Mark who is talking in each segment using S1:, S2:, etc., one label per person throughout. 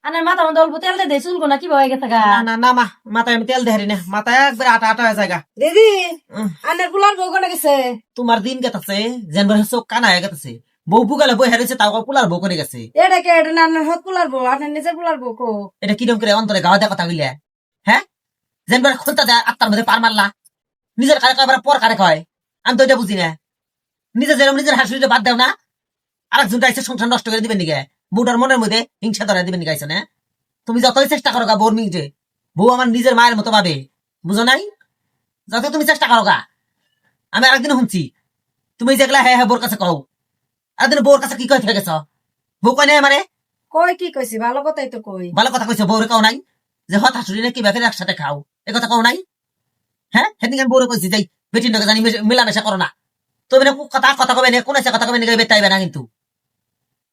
S1: আনের মাথা মধ্যে অল্প তেল দিয়ে চুলকো না কি হয়ে গেছে গা?
S2: না না না মা, মাথায় আমি তেল দেহারি না, মাথায় একবার আটা আটা হয়ে যায় গা।
S3: দিদি আনের পুলার বউ কোনে গেছে?
S2: তোমার দিন গেতেছে যেন চোখ কানা হয়ে গেছে, বউ পুগালে বই হারিয়েছে, তাও পুলার বউ করে গেছে।
S3: এটা কে? এটা না আনের হাত পুলার বউ, আনের নিজের পুলার বউ কো?
S2: এটা কিরম করে অন্তরে গাওয়া দেওয়া কথা হইলে? হ্যাঁ, যেন খুলতে যায় আত্মার মধ্যে পার মারলা, নিজের কারে কয় পর কারে কয়, আমি তো এটা বুঝি না। নিজে যেরকম নিজের হাসুরিটা বাদ দেও না, আরেকজন গাইছে সংসার নষ্ট করে দিবেন নিগে, বউটার মনের মধ্যে হিংসা ধরে দিবেন গাইছে না। তুমি যতই চেষ্টা করো গা বউর মিংটে, বউ আমার নিজের মায়ের মতো ভাবে, বুঝো নাই? যত তুমি চেষ্টা করো গা। আমি আরেকদিন শুনছি তুমি যেগুলা হ্যাঁ হ্যাঁ বোর কাছে কও, আরেকদিন বউর কাছে কি কয় থেকে গেছ? বউ কয় নাই মানে
S3: কই কি কইছি? ভালো কথাই তো কই।
S2: ভালো কথা কইছো, বউরে কও নাই যে হত হাসুরি না কি ব্যাপারে একসাথে খাও, এ কথা কও নাই? হ্যাঁ, সেদিন আমি বউরে কইছি যাই বেটির নগে জানি মেলামেশা করো না, তবে না কথা কথা কবে না, কোন কথা কবে না, বেতাইবে না। কিন্তু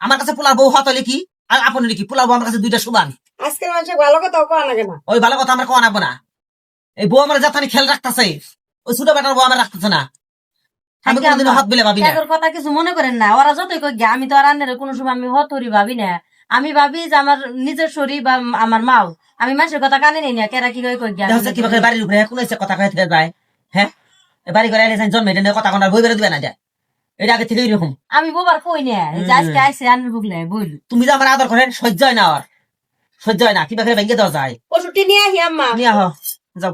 S2: আমার কাছে পোলার বউ হত হলে কি আর আপন কি, পোলার বউ আমার কাছে দুইটা সমান।
S3: আজকের মানুষ ভালো কথা কয় না কেন?
S2: ওই ভালো কথা আমরা কওয়া নাবো না। এই বউ আমার যাতে খেয়াল রাখতেছে, ওই ছোট বেটার বউ আমার রাখতেছে না। আমি কোনদিন হাত বিলে ভাবি না।
S1: এগোর কথা কিছু মনে করেন না, ওরা যতই কই গে, আমি তো আর আনের কোনো সময় আমি হতরি ভাবি না। আমি ভাবি যে আমার নিজের শরীর বা আমার মাও, আমি মানুষের কথা কানে নেই না, কেরা কি কই কই গে।
S2: দেখা যাচ্ছে কিভাবে বাড়ির উপরে কোন কথা কয়ে থেকে যায়। হ্যাঁ, এ বাড়ি করে এলে জন্ম এটা নিয়ে কথা কোনার বই বেরো দিবে না যায়, এটা আগে থেকে এরকম।
S1: আমি বোবার কই না, এই যে আজকে আইসে আনের বুকলে বইল।
S2: তুমি যে আমার আদর করেন সহ্য হয় না, আর সহ্য হয় না, কিভাবে ভেঙে দেওয়া যায়।
S3: ওষুধটি নিয়ে আহি আম্মা।
S2: নিয়ে আহ, যাও।